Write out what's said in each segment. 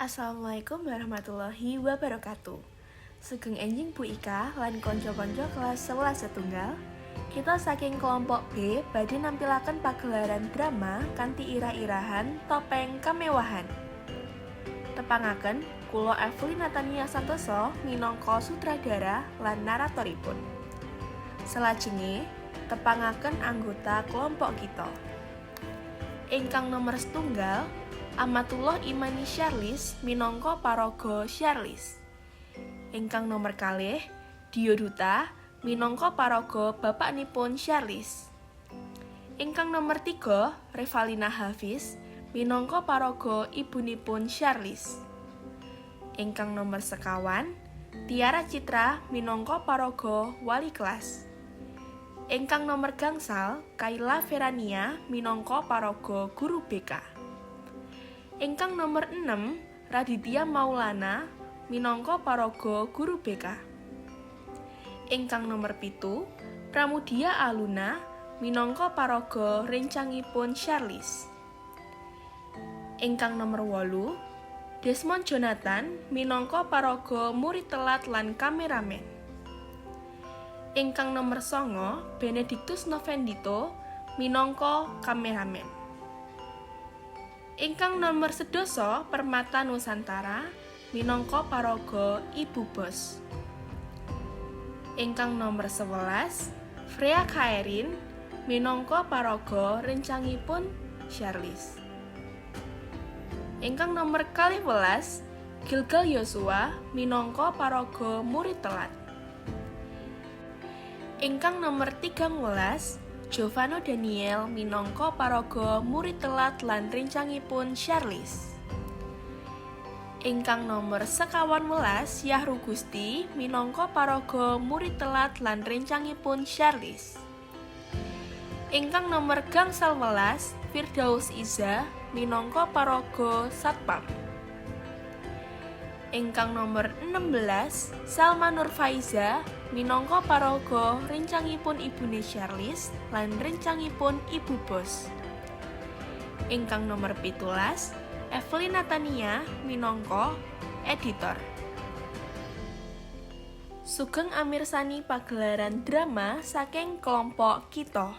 Assalamualaikum warahmatullahi wabarakatuh. Sugeng enjing Bu Ika lan konco-konco kelas 11 setunggal. Kita saking kelompok B badhe nampilaken pagelaran drama kanthi irah-irahan Topeng Kemewahan. Tepangaken kula Evelyn Natania Santoso minangka sutradara lan naratoripun. Selajenge tepangaken anggota kelompok kita. Ingkang nomor setunggal Amatullah Imani Syarlis minangka paraga Syarlis. Ingkang nomor kalih Dioduta minangka paraga bapaknipun Syarlis. Ingkang nomor 3 Revalina Hafiz minangka paraga ibunipun Syarlis. Ingkang nomor sekawan Tiara Citra minangka paraga wali kelas. Ingkang nomor gangsal Kaila Verania minangka paraga guru BK. Ingkang nomor 6 Raditya Maulana minangka paraga guru BK. Ingkang nomor 7 Pramudia Aluna minangka paraga rencangipun Syarlis. Ingkang nomor 8 Desmond Jonathan minangka paraga murid telat lan kameramen. Ingkang nomor 9 Benedictus Novendito minangka kameramen. Ingkang nomor 11 Permata Nusantara minangka paraga Ibu Bos. Ingkang nomor 11 Freya Khairin minangka paraga rencangipun Syarlis. Ingkang nomor 12 Gilgal Yosua minangka paraga murid telat. Ingkang nomor 13 Giovanno Daniel minangka paraga murid telat lan rencangipun Syarlis. Ingkang nomor 11 Yahru Gusti minangka paraga murid telat lan rencangipun Syarlis. Ingkang nomor gangsal welas Firdaus Iza minangka paraga Satpam. Ingkang nomor 16 Salma Nur Faiza minangka paraga rencangipun ibune Syarlis lan rencangipun Ibu Bos. Ingkang nomor 17 Evelyn Natania minangka editor. Sugeng amirsani pagelaran drama saking kelompok kita.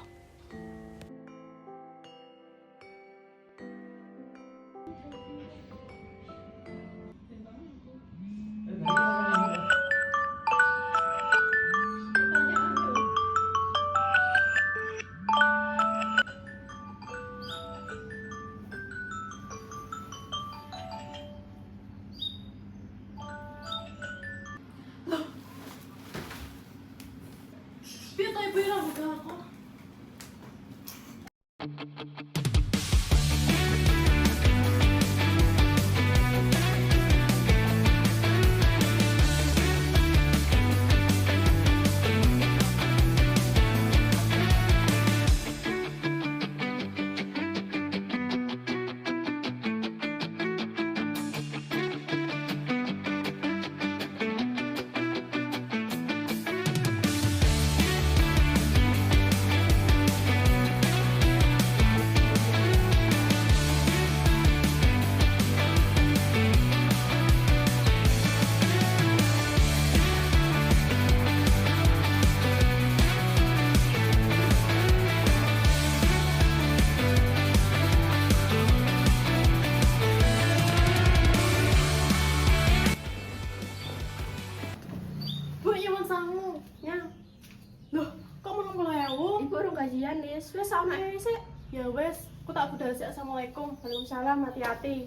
Biar tayo bilang ka ako. Bu, nyuwun sangu. Nyang. Loh, kok menang pelayawu? Ibu urung gajian, Nis. Wes ana sik. Ya wes, aku tak budal sik. Assalamualaikum. Waalaikumsalam, hati-hati.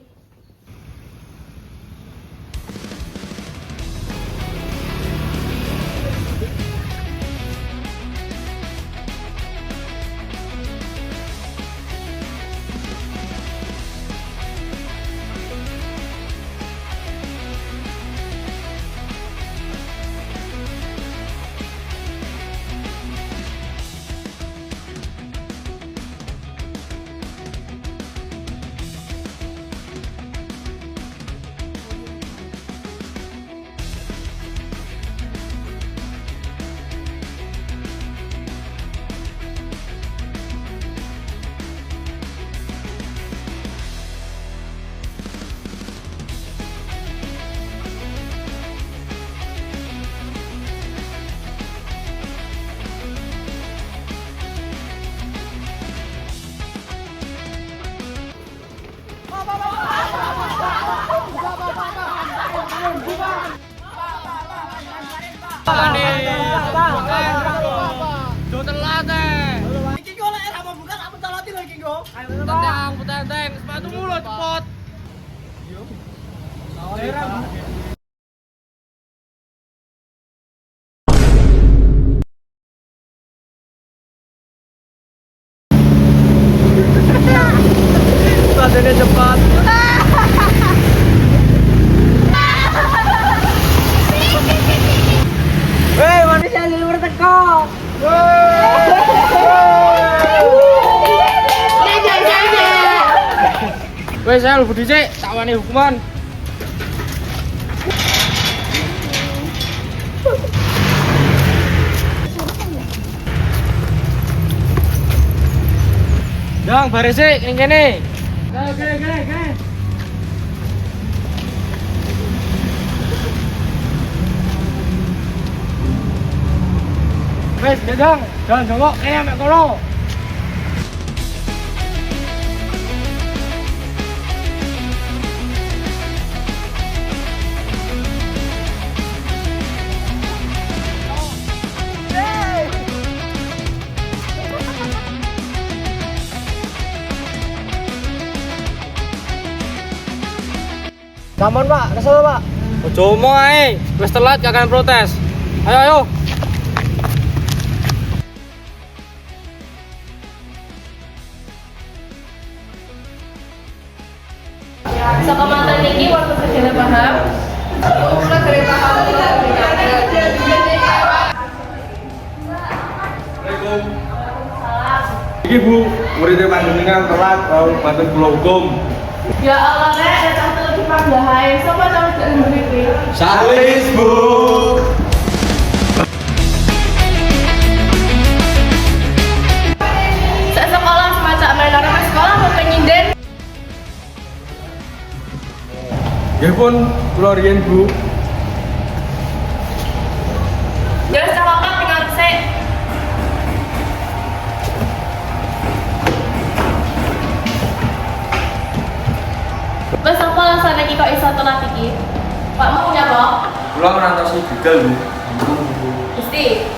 Iki kok lek ra mau buka tak pencoloti lho iki kok. Petenteng, sepatu mulu cepot. Sepatunya cepat. Weh, manusia luar teko. Wes saya lebih dicek, tak wani hukuman. Dong, baris sih, ini kene. Oke. Wes, dong, jangan jongkok, mek kono. Sampun Pak, kesel Pak. Ojo omong ae, wis telat gak akan protes. Ayo. Saka mantan niki waktu sedene paham. Kula dari paham. Iki Bu, muridnya panjenengan telat bau banten kula hukum. Ya Allah, Nek, datang lebih panggahai. Sopo tau dari mriki? Salis Bu. Sak sekolah semacam menor sekolah mau penyinden. Nggih pun, kula riyen Bu. Ya wis kakak tinggal sik. Wes apa alasan iki kok iso telat iki? Pak mau nyapa? Kula ngantosi begal Bu. Gusti.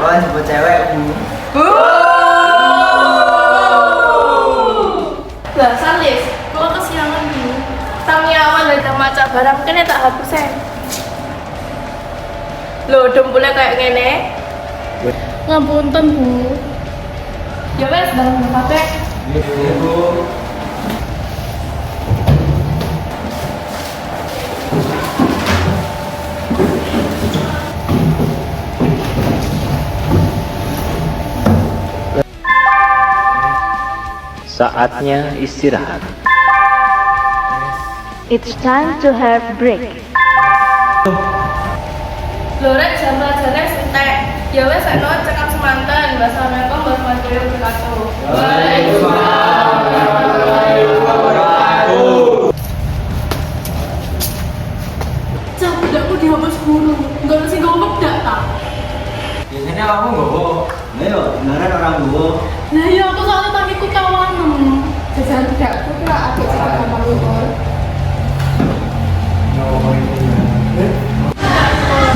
Wah, buat cewek Bu. Lah Salis, kok kesiangan dulu. Tangi awan dari maca barang kene tak hapusen. Loh, dempulnya kayak ngene. Ngapunten, Bu. Ya wes, barang pakai. Nggih Bu. Saatnya istirahat. It's time to have break. Lorek jam pelajarnya entek. Ya wes, eno cekap semanten. Wassalamualaikum warahmatullahi wabarakatuh. Waalaikumsalam warahmatullahi wabarakatuh. Cah, bedakku dihapus guru. Enggak ada sing ngomong dak tak. Biasanya kamu nggowo. Ayo, beneran orang Bu. Nah iya, aku soalnya tangiku kawanem. Jajan bedakku kira apik sing gampang lukur.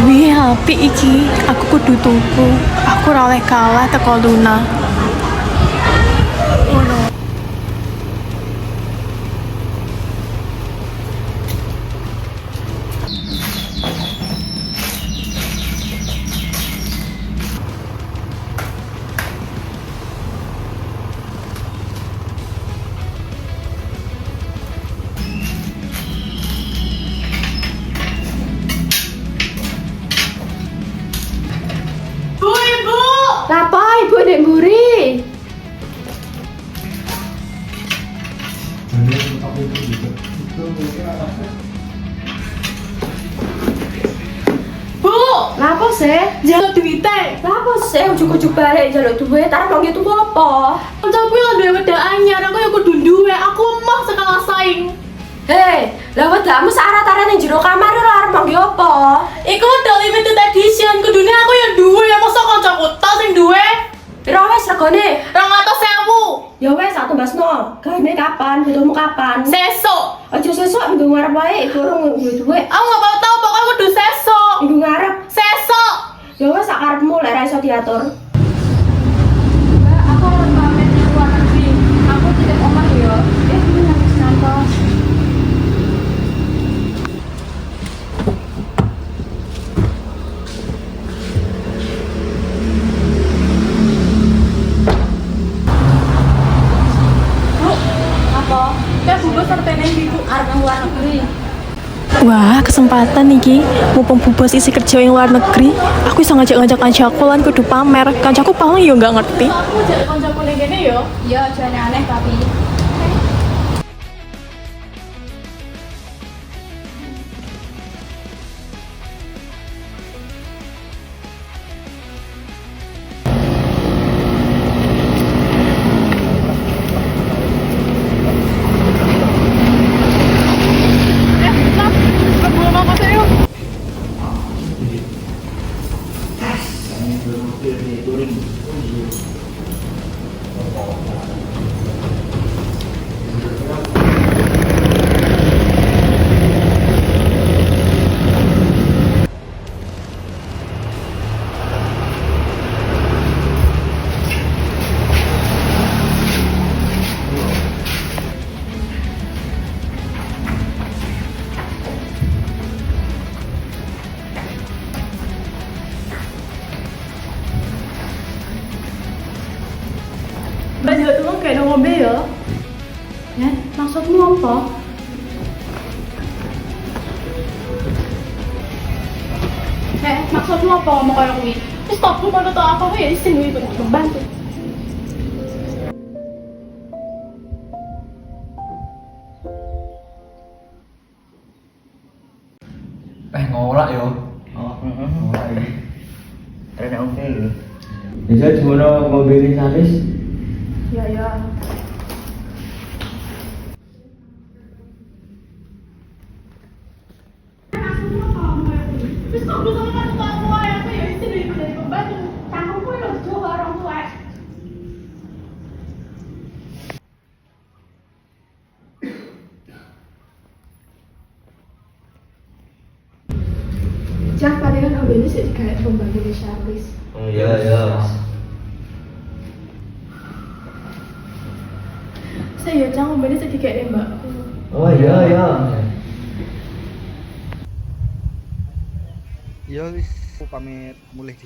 Wih, apik iki. Aku kudu tuku. Aku ora oleh kalah teko Luna. Ngono. Bu, Ibu. Lapa ibu dek mburi? Bu, Lapa sih? jaluk duwite. Lapa sih ujuk-ujuk balik jaluk duwe, tar nang itu apa? Kancaku yang duwe wedak anyar, aku yang kudu duwe. Aku mah sekalah saing. Hei, lah wedakmu sarat-arat ning jero kamar lho arep mangke apa? Iku udah limited edition, kudune aku yang duwe. Masa kancaku tok sing duwe? Piro wis regane? 200.000. Ya wis aku basno. Gaene kapan? Butuhmu kapan? Sesuk. Aja sesuk minggu ngarep wae, iku urung duwe duwe. Aku nggak mau tahu, pokoknya kudu sesuk. Minggu ngarep. Sesuk. Ya wes sak karepmu lek ra iso diatur. Mbak, aku harus pamit di luar negeri. Aku titip omah ya. Ini habis ngantos. Apa? Kayak bubur sertene ibu arep nang luar negeri. Wah, kesempatan iki. Mumpung bubos isi kerja yang luar negeri, aku bisa ngajak-ngajak kancaku lan kudu pamer. Kancaku paling yo nggak ngerti. Aku ngajak kancaku ning kene yo. Iya, jane aneh tapi. Mbak juga tuh kayak ngombe ya? Ya, maksudmu apa? Maksudmu apa ngomong kayak kuwi? Terus stop lu kalau tau apa ya isin kuwi bantu. Ngolak yo. Ngolak iki. Terus oke iki. Bisa cuma mobilin habis. Ya. Terus stop lu sama kalau tau apa ya isin dari pembantu. Tanggung ya coba orang tua. Cak, tadi kan Abang ini sih kayak pembantu di Charles. Oh iya. Saya Cak, Abang ini sih kayak Mbak. Oh iya. Ya wis aku pamit mulih di.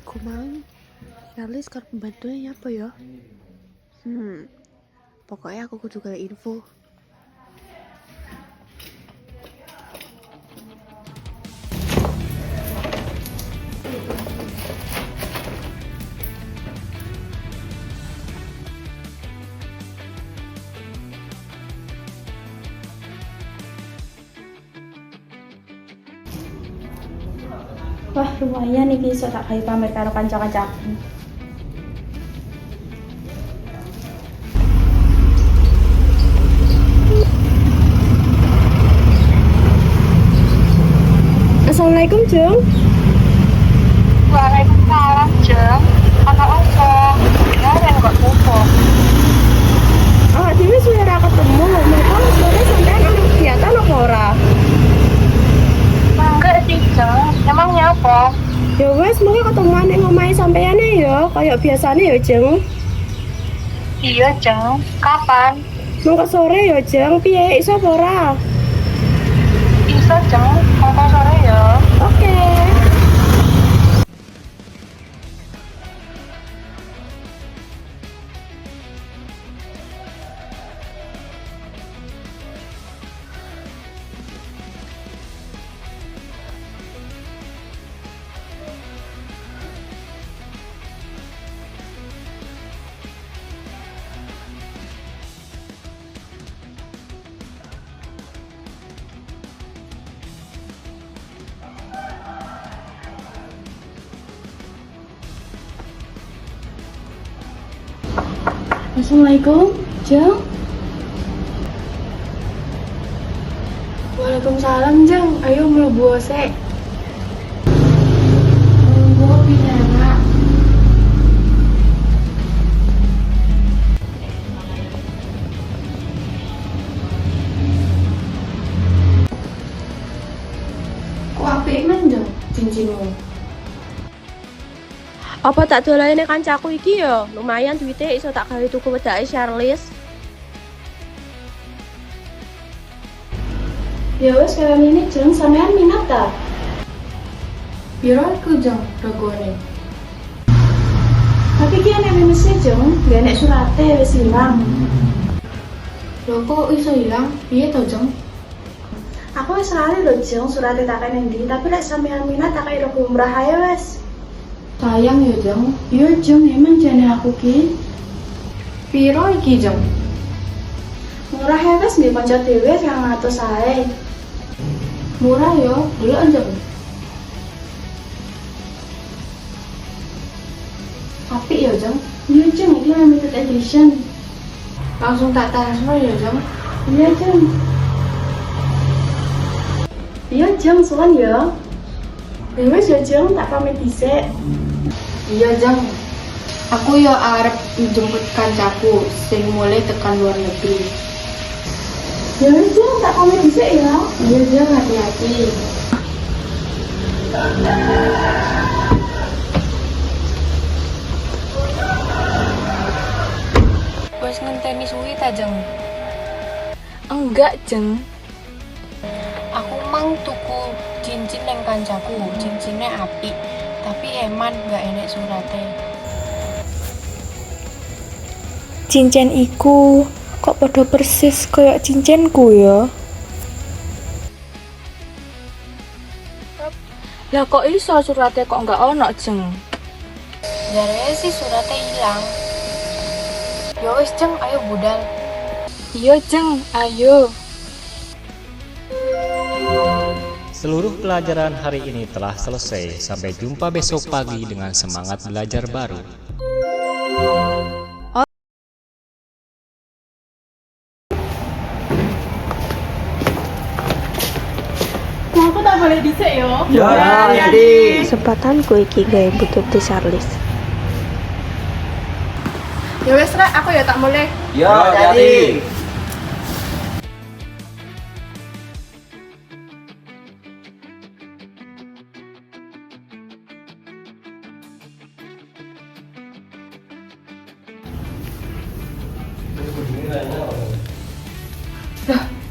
Kumang, Charles karep pembantunya apa ya? Pokoknya aku kudu golek info. Wah, lumayan iki iso tak gawe pamer karo kanca-kancaku. Assalamualaikum, Jeng. Waalaikumsalam, Jeng. Ana opo? Karen kok tutup. Dhewe suwe ra ketemu. Mereka sore sampean ana kegiatan apa ora? Enggak sih, Jeng. Emangnya apa? Ya wes, mungkin ketemuan ning omahe sampeyane ya, kayak biasane ya, Jeng. Iya, Jeng. Kapan? Mau ke sore ya, Jeng. Piye iso apa ora? Bisa, Jeng. Mau sore ya. Oke. Assalamualaikum, Jeng. Waalaikumsalam, Jeng. Ayo mlebu sik. Monggo pinara. Kok apik men, Jeng, cincinmu? Apa tak dolane nek kancaku iki ya? Lumayan duite iso tak gawe tuku wedake Charles. Ya wes kaya ini Jeng, sampean minat ta? Piro iku, Jeng, regane? Tapi ki ana mesti Jeng, gak nek surate wis ilang. Lho kok iso ilang? Piye to, Jeng? Aku wis lali lho Jeng, surate tak kene ndi, tapi lek sampean minat tak kaya umrah ae wes. Sayang ya, Jeng. Iya Jeng, emang jane aku ki. Piro iki, Jeng? Murah ya wes nggih kanca dhewe 200 ae. Murah ya, delok, Jeng. Apik ya, Jeng. Iya Jeng, iki limited edition. Langsung tak transfer ya, Jeng. Iya Jeng. Iya Jeng, suwan ya. Ya wes ya Jeng, tak pamit dhisik. Iya, Jeng. Aku ya arep njemput kancaku sing mulai tekan luar negeri. Ya wes Jeng, tak pamit dhisik ya. Iya, Jeng, hati-hati. Wes ngenteni suwi ta, Jeng? Enggak Jeng. Aku mang tuku cincin nang kancaku, cincinnya apik, tapi eman gak enek surate. Cincin iku kok podo persis kayak cincinku ya? Lah kok iso surate kok enggak ono Jeng? Jarene sih surate ilang. Ya wis, Jeng, ayo budal. Iya Jeng, ayo. Seluruh pelajaran hari ini telah selesai. Sampai jumpa besok pagi dengan semangat belajar baru. Aku tak boleh dhisik yo. Ya, hati-hati. Kesempatanku iki gawe butut Charles. Ya wes Rek, aku ya tak mulai. Ya, hati-hati.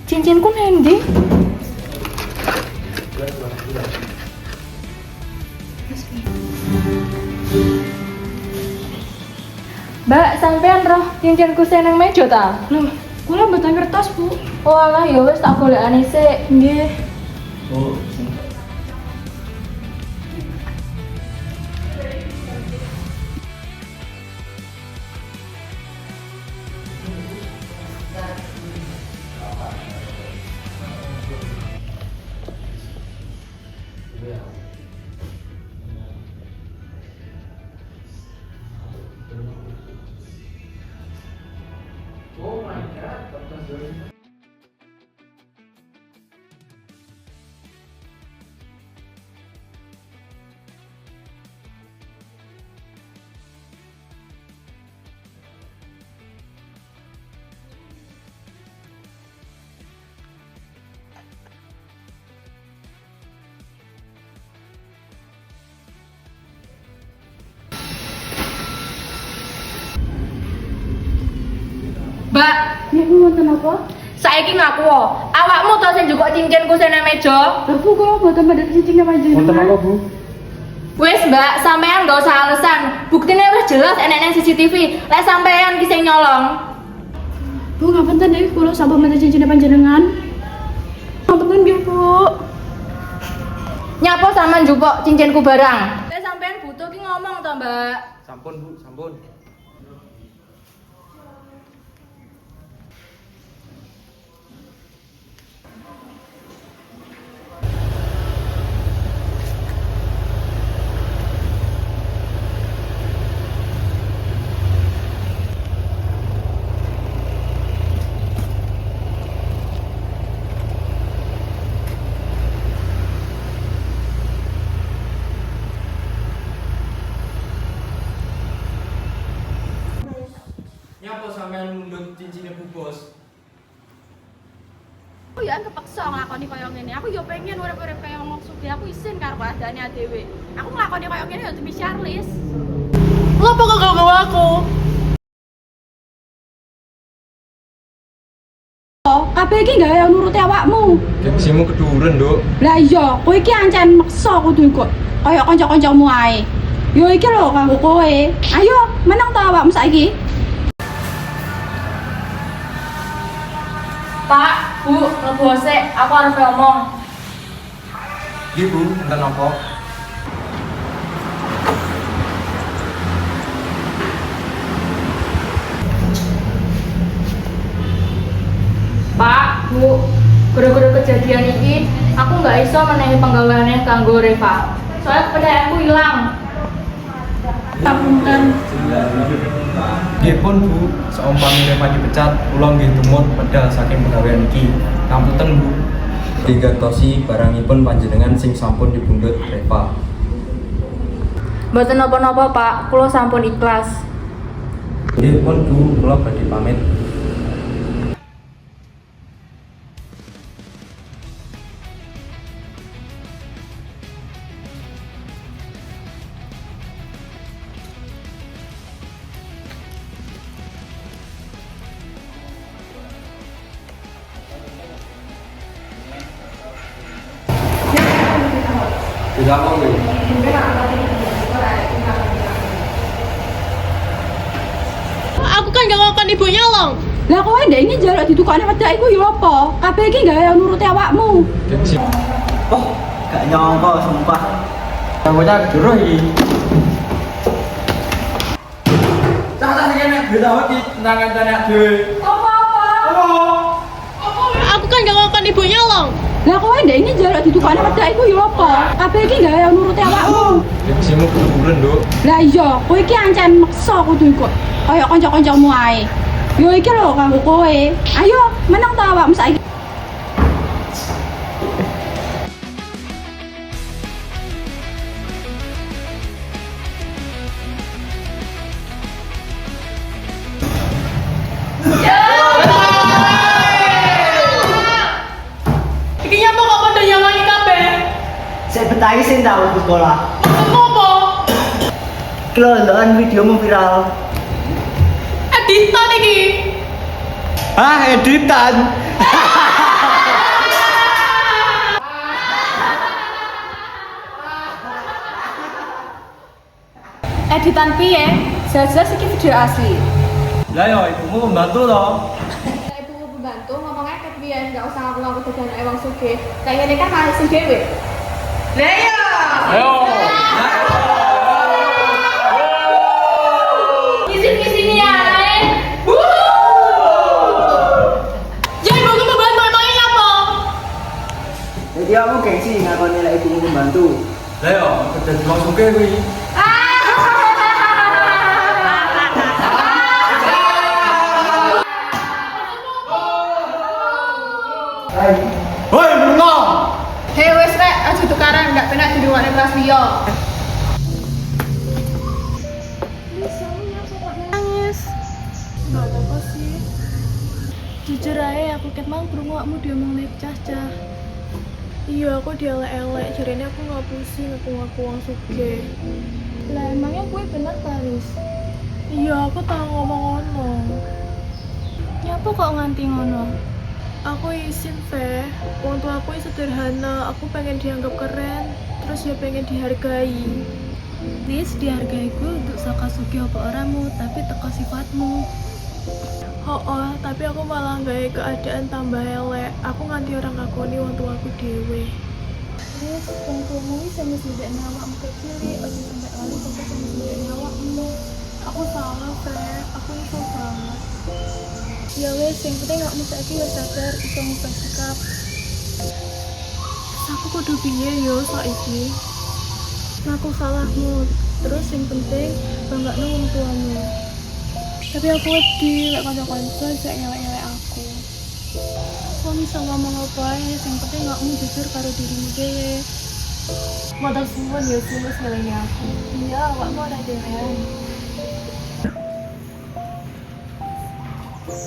Cincinku nendi? Mbak, sampean roh cincinku sing nang meja ta? Loh, kula mboten ngertos, Bu. Oh alah, ya wis tak golekane sik. Nggih. Oh, Mbak, Niku wonten apa? saiki ngaku awakmu to sing njukuk cincinku sing nang meja. Lho Bu, kula mboten badhe cincin nang panjenengan. Bu? Wis, Mbak, sampean gak usah alasan. Buktine wis jelas enek nang CCTV. Lek sampean ki sing nyolong. Bu, ngapunten nggih, kula sampun mboten cincin nang panjenengan. Ngapunten nggih, Bu. Nyapa sampean njupuk cincinku barang? Lek sampean butuh ki ngomong to, Mbak. Sampun, Bu, sampun. apa sampean mundut cincinnya Bu Bos? Aku ya kepeksa nglakoni kaya ngene. Aku yo pengen urip-urip kaya wong sugih. Aku isin karo keadaane dhewe. Aku nglakoni kaya ngene yo demi Charles. Ngopo kok gak gawa aku? Kabeh iki gawe nuruti awakmu. Gengsimu keduren, Nduk. Lah iya, kowe iki ancen meksa kudu kok kaya kanca-kancamu ae. Yo iki lho kanggo kowe. Ayo, menang ta awakmu saiki? Pak, Bu, mlebu sik, aku arep ngomong. Nggih, Bu, enten apa? Pak, Bu, gara-gara kejadian ini aku nggak iso menehi penggaweane kanggo Reva. Soalnya kepercayaanku hilang. Nggih pun Bu, seumpami Reva dipecat, kula nggih tumut medal saking pegawaian iki. Ngapunten Bu. Digantosi barangipun panjenengan sing sampun dipundhut Reva. Mboten napa-napa, Pak. Kula sampun ikhlas. Nggih pun Bu, kula badhe pamit. Tidak mau nggih. Aku kan gak ngomong ibunya loh. Lah kowe ndek iki njaluk ditukokne wedak iku yo apa? Kabeh iki gawe nuruti awakmu. Gengsi. Oh, gak nyangka sumpah. Bocah keduruh iki. Cah-cah sing kene beda wedi nang kancane dhewe. Aku kan gak ngomong ibunya loh. Lah kowe ndek iki njaluk ditukokne wedak iku yo apa? Kabeh iki gawe nuruti awakmu. Gengsimu keduren, Nduk. Lah iya, kowe iki ancen meksa kudu kok kaya kanca-kancamu ae. Yo iki lho kanggo kowe. Ayo, menang ta awakmu saiki? Iki nyapa kok pada nyawangi kabeh. Saya betahi sing tau di sekolah. Ngopo? Kelondokan videomu viral. Editan iki. Ah, editan. Editan piye? Jelas-jelas iki video asli. Lah yo ibumu membantu to. Nek ibumu pembantu ngomongnya ket biyen enggak usah ngaku-ngaku dadane wong sugih. Kayak ngene kan malah sing dhewe. Lah iya. Ayo. Kisini ae. Jadi mau ke pembantu emangnya apa? Jadi kamu gengsi ngakoni lek ibumu membantu. Lah yo dadi wong sugih kuwi. Hoi, bengong. Hei wes rek, aja tukaran enggak penak di ruangan kelas liya. Nangis. Enggak apa sih. Jujur aja aku ket mang krungu awakmu diomong cah-cah. Iya, aku dielek-elek, jarene aku nggak pusing ngaku wong sugih. Lah emangnya gue bener Paris? Iya, aku tahu ngomong ngono. Nyapa kok nganti ngono? Aku izin, Fe. Wong tua aku sederhana, aku pengen dianggap keren, terus ya pengen dihargai. Please, dihargai gue untuk saka sugih apa oramu, tapi teko sifatmu. Oh, tapi aku malah gawe keadaan tambah elek. Aku nganti orang ngakoni wong tua aku dhewe. Terus, wong tuamu bisa mesudekne awakmu kecil, ojo sampai lali sampai mesudekne awakmu. Aku salah, Fe. Aku iso banget. Ya wes, yang penting awakmu saiki wis sadar iso ngubah sikap. Aku kudu piye yo saiki? Ngaku salahmu. Terus yang penting banggakno wong tuamu. Tapi aku wedi lek kanca-kanca sik ngelek-ngelek aku. Kamu bisa ngomong apa ae, yang penting awakmu jujur karo dirimu dhewe. Modal suwun yo sing wis ngelengi aku. Iya, awakmu ora dhewean. Assalamualaikum.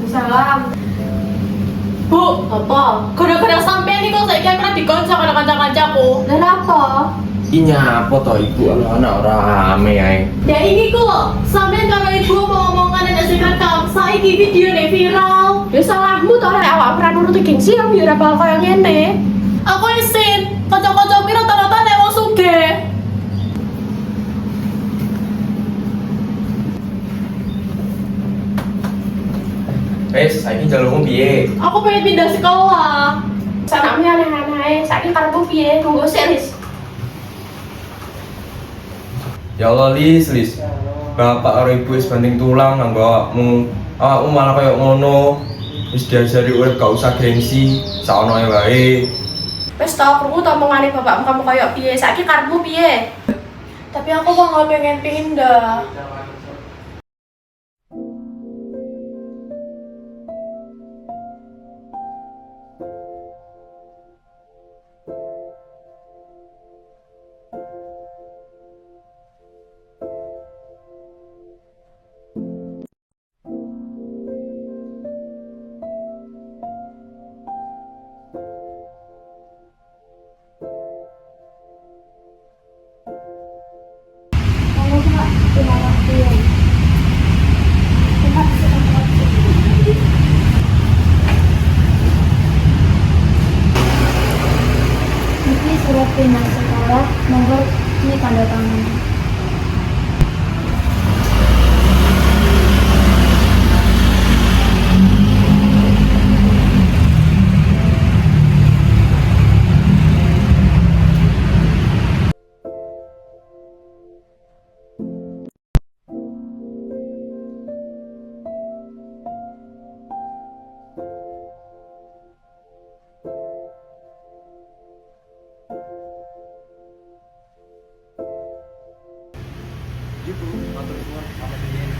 Salam. Bu, apa? Gara-gara sampean nih kok saiki aku dikonco karo kanca-kancaku. Lah apa? Ini apa toh ibu anak orang rame ya? Ya ini kok, sampean karo ibu ngomong-ngomongan ada sing rekam. Saiki video nih viral. Ya salahmu toh rek awak ora nuruti gengsi yang ya ora bakal kaya ngene. Aku isin, kanca-kanca pira rata-rata nek wong sugih. Saiki jalurmu piye? Aku pengen pindah sekolah. Sanakmu aneh-aneh, saiki karepmu piye? Tunggu sik, Lis. Ya Allah, Lis. Bapak karo ibu wis banting tulang nanggo awakmu. Awakmu malah koyo ngono. Wis diajari urip gak usah gengsi, saonoe wae. Wis tau krungu to omongane bapakmu kamu kaya piye? Saiki karepmu piye? Tapi aku kok nggak pengen pindah. Ini surat pindah sekolah, monggo ini tanda tangan. Gitu, matur nuwun pamit dhewe.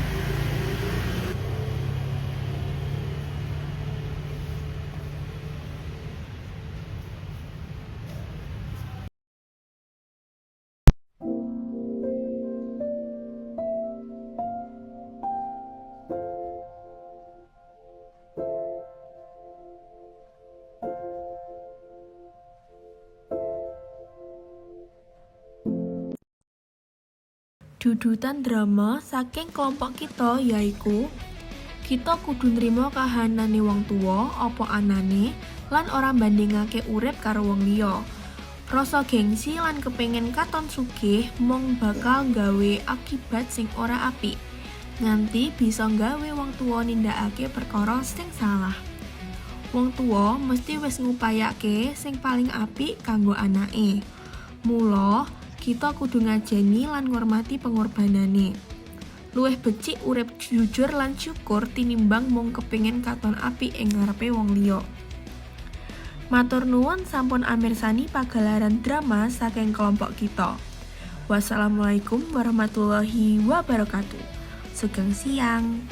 Dudutan drama saking kelompok kita yaiku kita kudu nrimo kahanane wong tuwa apa anane lan ora bandingake urip karo wong liya. Rasa gengsi lan kepengin katon sugih mung bakal gawe akibat sing ora apik. Nganti bisa gawe wong tuwa nindakake perkara sing salah. Wong tuwa mesti wis ngupayake sing paling apik kanggo anake. Mula kita kudu ngajeni lan ngormati pengorbanane. Luwih becik urip jujur lan syukur tinimbang mung kepengin katon apik ing ngarepe wong liya. Matur nuwun sampun amirsani pagelaran drama saking kelompok kita. Wassalamualaikum warahmatullahi wabarakatuh. Sugeng siang.